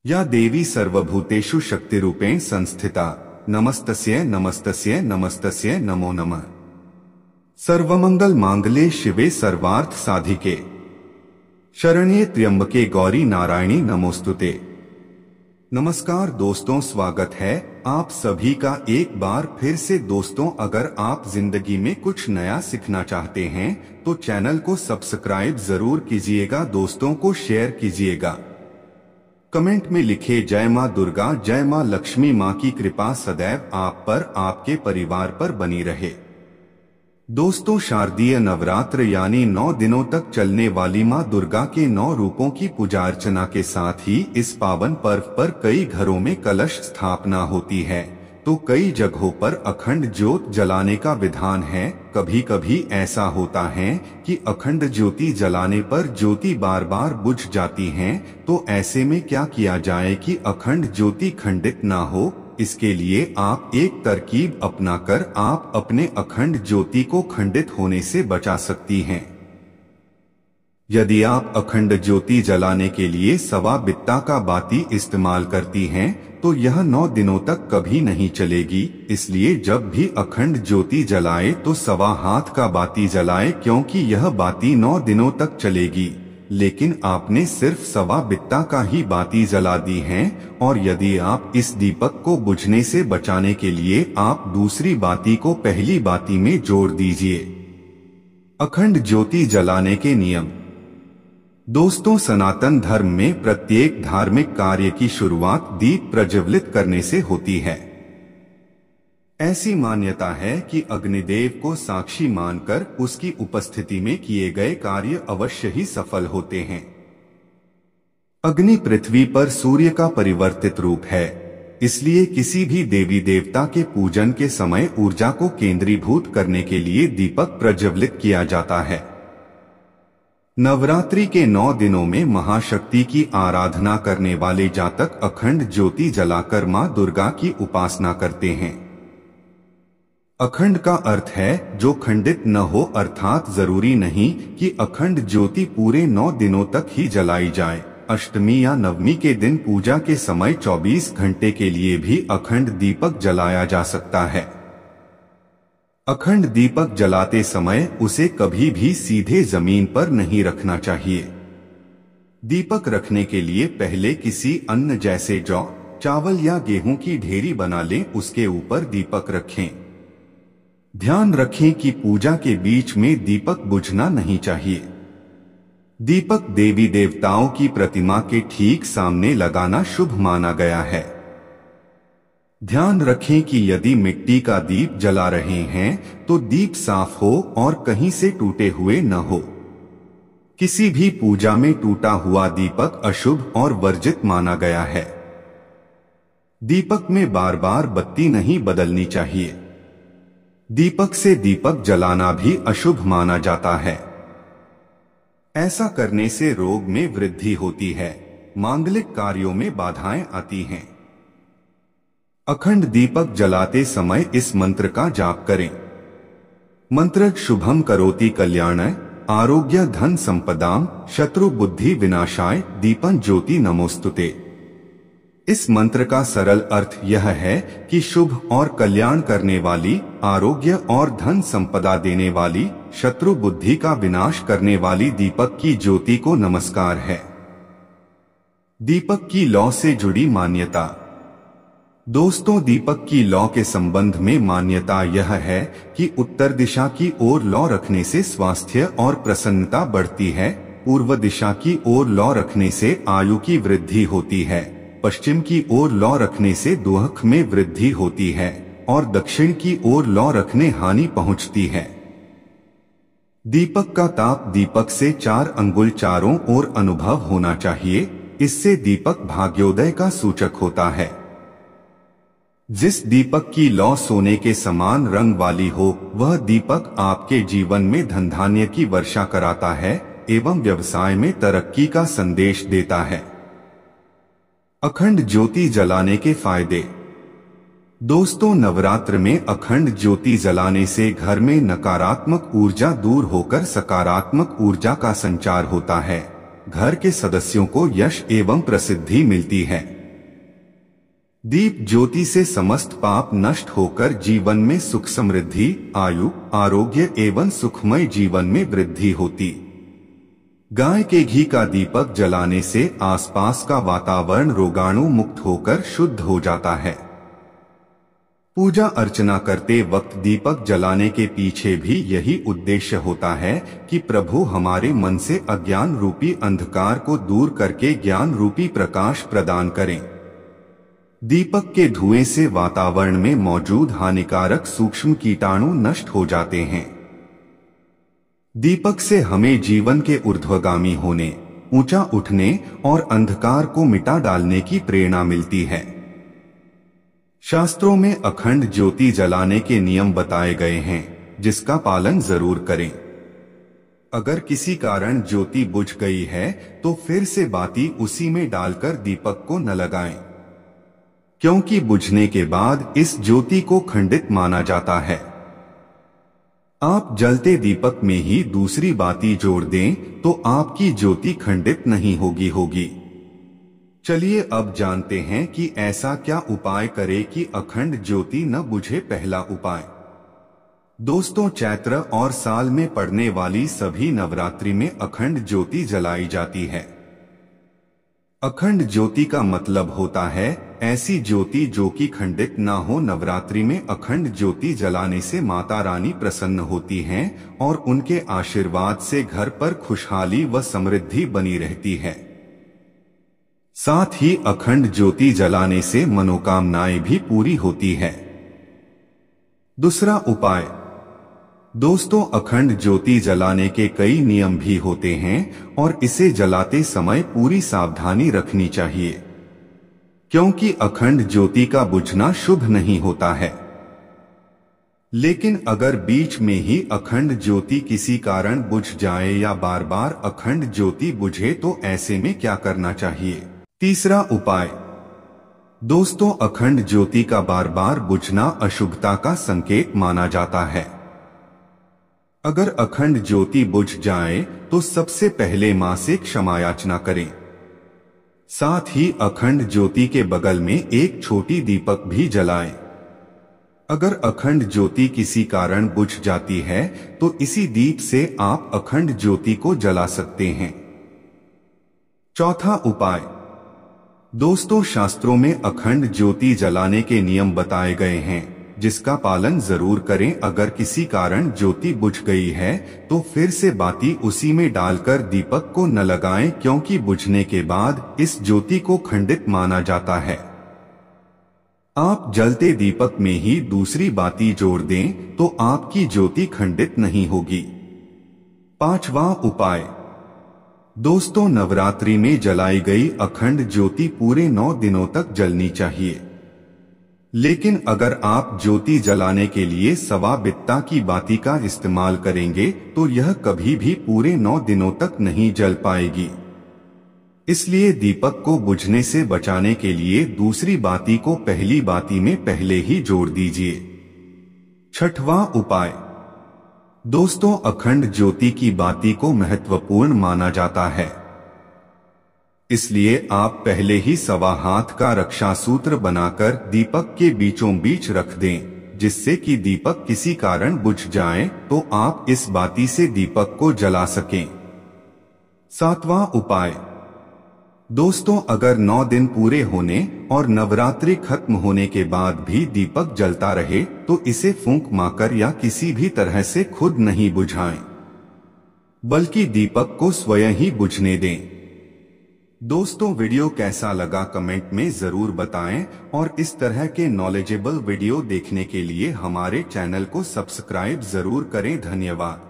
या देवी सर्वभूतेषु शक्तिरूपेण संस्थिता नमस्तस्यै नमस्तस्यै नमस्तस्यै नमो नमः। सर्वमंगल मांगल्ये शिवे सर्वार्थ साधिके शरण्ये त्र्यंबके गौरी नारायणी नमोस्तुते। नमस्कार दोस्तों, स्वागत है आप सभी का एक बार फिर से। दोस्तों, अगर आप जिंदगी में कुछ नया सीखना चाहते हैं तो चैनल को सब्सक्राइब जरूर कीजिएगा, दोस्तों को शेयर कीजिएगा। कमेंट में लिखे जय मां दुर्गा, जय मां लक्ष्मी, मां की कृपा सदैव आप पर, आपके परिवार पर बनी रहे। दोस्तों, शारदीय नवरात्र यानी 9 दिनों तक चलने वाली मां दुर्गा के 9 रूपों की पूजा अर्चना के साथ ही इस पावन पर्व पर कई घरों में कलश स्थापना होती है तो कई जगहों पर अखंड ज्योत जलाने का विधान है। कभी कभी ऐसा होता है कि अखंड ज्योति जलाने पर ज्योति बार बार बुझ जाती है, तो ऐसे में क्या किया जाए कि अखंड ज्योति खंडित ना हो। इसके लिए आप एक तरकीब अपनाकर आप अपने अखंड ज्योति को खंडित होने से बचा सकती हैं। यदि आप अखंड ज्योति जलाने के लिए सवा बित्ता का बाती इस्तेमाल करती हैं तो यह 9 दिनों तक कभी नहीं चलेगी। इसलिए जब भी अखंड ज्योति जलाए तो सवा हाथ का बाती जलाए, क्योंकि यह बाती 9 दिनों तक चलेगी। लेकिन आपने सिर्फ सवा बित्ता का ही बाती जला दी है, और यदि आप इस दीपक को बुझने से बचाने के लिए आप दूसरी बाती को पहली बाती में जोड़ दीजिए। अखंड ज्योति जलाने के नियम। दोस्तों, सनातन धर्म में प्रत्येक धार्मिक कार्य की शुरुआत दीप प्रज्वलित करने से होती है। ऐसी मान्यता है कि अग्निदेव को साक्षी मानकर उसकी उपस्थिति में किए गए कार्य अवश्य ही सफल होते हैं। अग्नि पृथ्वी पर सूर्य का परिवर्तित रूप है, इसलिए किसी भी देवी देवता के पूजन के समय ऊर्जा को केंद्रीभूत करने के लिए दीपक प्रज्वलित किया जाता है। नवरात्रि के 9 दिनों में महाशक्ति की आराधना करने वाले जातक अखंड ज्योति जलाकर मां दुर्गा की उपासना करते हैं। अखंड का अर्थ है जो खंडित न हो, अर्थात जरूरी नहीं कि अखंड ज्योति पूरे 9 दिनों तक ही जलाई जाए। अष्टमी या नवमी के दिन पूजा के समय 24 घंटे के लिए भी अखंड दीपक जलाया जा सकता है। अखंड दीपक जलाते समय उसे कभी भी सीधे जमीन पर नहीं रखना चाहिए। दीपक रखने के लिए पहले किसी अन्न जैसे जौ, चावल या गेहूं की ढेरी बना लें, उसके ऊपर दीपक रखें। ध्यान रखें कि पूजा के बीच में दीपक बुझना नहीं चाहिए। दीपक देवी देवताओं की प्रतिमा के ठीक सामने लगाना शुभ माना गया है। ध्यान रखें कि यदि मिट्टी का दीप जला रहे हैं तो दीप साफ हो और कहीं से टूटे हुए न हो। किसी भी पूजा में टूटा हुआ दीपक अशुभ और वर्जित माना गया है। दीपक में बार बार बत्ती नहीं बदलनी चाहिए। दीपक से दीपक जलाना भी अशुभ माना जाता है। ऐसा करने से रोग में वृद्धि होती है, मांगलिक कार्यों में बाधाएं आती हैं। अखंड दीपक जलाते समय इस मंत्र का जाप करें। मंत्र शुभम करोति कल्याणाय आरोग्य धन संपदाम शत्रु बुद्धि विनाशाय दीपं ज्योति नमोस्तुते। इस मंत्र का सरल अर्थ यह है कि शुभ और कल्याण करने वाली, आरोग्य और धन संपदा देने वाली, शत्रु बुद्धि का विनाश करने वाली दीपक की ज्योति को नमस्कार है। दीपक की लौ से जुड़ी मान्यता। दोस्तों, दीपक की लौ के संबंध में मान्यता यह है कि उत्तर दिशा की ओर लौ रखने से स्वास्थ्य और प्रसन्नता बढ़ती है, पूर्व दिशा की ओर लौ रखने से आयु की वृद्धि होती है, पश्चिम की ओर लौ रखने से दुख में वृद्धि होती है और दक्षिण की ओर लौ रखने हानि पहुंचती है। दीपक का ताप दीपक से 4 अंगुल चारों ओर अनुभव होना चाहिए। इससे दीपक भाग्योदय का सूचक होता है। जिस दीपक की लौ सोने के समान रंग वाली हो, वह दीपक आपके जीवन में धन धान्य की वर्षा कराता है एवं व्यवसाय में तरक्की का संदेश देता है। अखंड ज्योति जलाने के फायदे। दोस्तों, नवरात्र में अखंड ज्योति जलाने से घर में नकारात्मक ऊर्जा दूर होकर सकारात्मक ऊर्जा का संचार होता है। घर के सदस्यों को यश एवं प्रसिद्धि मिलती है। दीप ज्योति से समस्त पाप नष्ट होकर जीवन में सुख समृद्धि, आयु, आरोग्य एवं सुखमय जीवन में वृद्धि होती। गाय के घी का दीपक जलाने से आसपास का वातावरण रोगाणु मुक्त होकर शुद्ध हो जाता है। पूजा अर्चना करते वक्त दीपक जलाने के पीछे भी यही उद्देश्य होता है कि प्रभु हमारे मन से अज्ञान रूपी अंधकार को दूर करके ज्ञान रूपी प्रकाश प्रदान करें। दीपक के धुएं से वातावरण में मौजूद हानिकारक सूक्ष्म कीटाणु नष्ट हो जाते हैं। दीपक से हमें जीवन के ऊर्ध्वगामी होने, ऊंचा उठने और अंधकार को मिटा डालने की प्रेरणा मिलती है। शास्त्रों में अखंड ज्योति जलाने के नियम बताए गए हैं, जिसका पालन जरूर करें। अगर किसी कारण ज्योति बुझ गई है तो फिर से बाती उसी में डालकर दीपक को न लगाएं, क्योंकि बुझने के बाद इस ज्योति को खंडित माना जाता है। आप जलते दीपक में ही दूसरी बाती जोड़ दें तो आपकी ज्योति खंडित नहीं होगी। चलिए अब जानते हैं कि ऐसा क्या उपाय करें कि अखंड ज्योति न बुझे। पहला उपाय। दोस्तों, चैत्र और साल में पड़ने वाली सभी नवरात्रि में अखंड ज्योति जलाई जाती है। अखंड ज्योति का मतलब होता है ऐसी ज्योति जो कि खंडित ना हो। नवरात्रि में अखंड ज्योति जलाने से माता रानी प्रसन्न होती हैं और उनके आशीर्वाद से घर पर खुशहाली व समृद्धि बनी रहती है। साथ ही अखंड ज्योति जलाने से मनोकामनाएं भी पूरी होती है। दूसरा उपाय। दोस्तों, अखंड ज्योति जलाने के कई नियम भी होते हैं और इसे जलाते समय पूरी सावधानी रखनी चाहिए, क्योंकि अखंड ज्योति का बुझना शुभ नहीं होता है। लेकिन अगर बीच में ही अखंड ज्योति किसी कारण बुझ जाए या बार बार अखंड ज्योति बुझे तो ऐसे में क्या करना चाहिए। तीसरा उपाय। दोस्तों, अखंड ज्योति का बार बार बुझना अशुभता का संकेत माना जाता है। अगर अखंड ज्योति बुझ जाए तो सबसे पहले मां से क्षमा याचना करें। साथ ही अखंड ज्योति के बगल में एक छोटी दीपक भी जलाएं। अगर अखंड ज्योति किसी कारण बुझ जाती है तो इसी दीप से आप अखंड ज्योति को जला सकते हैं। चौथा उपाय। दोस्तों, शास्त्रों में अखंड ज्योति जलाने के नियम बताए गए हैं, जिसका पालन जरूर करें। अगर किसी कारण ज्योति बुझ गई है तो फिर से बाती उसी में डालकर दीपक को न लगाएं, क्योंकि बुझने के बाद इस ज्योति को खंडित माना जाता है। आप जलते दीपक में ही दूसरी बाती जोड़ दें तो आपकी ज्योति खंडित नहीं होगी। पांचवा उपाय। दोस्तों, नवरात्रि में जलाई गई अखंड ज्योति पूरे 9 दिनों तक जलनी चाहिए। लेकिन अगर आप ज्योति जलाने के लिए सवा बित्ता की बाती का इस्तेमाल करेंगे तो यह कभी भी पूरे 9 दिनों तक नहीं जल पाएगी। इसलिए दीपक को बुझने से बचाने के लिए दूसरी बाती को पहली बाती में पहले ही जोड़ दीजिए। छठवां उपाय। दोस्तों, अखंड ज्योति की बाती को महत्वपूर्ण माना जाता है, इसलिए आप पहले ही सवा हाथ का रक्षा सूत्र बनाकर दीपक के बीचों बीच रख दें, जिससे कि दीपक किसी कारण बुझ जाए तो आप इस बाती से दीपक को जला सकें। सातवां उपाय। दोस्तों, अगर 9 दिन पूरे होने और नवरात्रि खत्म होने के बाद भी दीपक जलता रहे तो इसे फूंक मारकर या किसी भी तरह से खुद नहीं बुझाएं, बल्कि दीपक को स्वयं ही बुझने दें। दोस्तों, वीडियो कैसा लगा कमेंट में जरूर बताएं और इस तरह के नॉलेजेबल वीडियो देखने के लिए हमारे चैनल को सब्सक्राइब जरूर करें। धन्यवाद।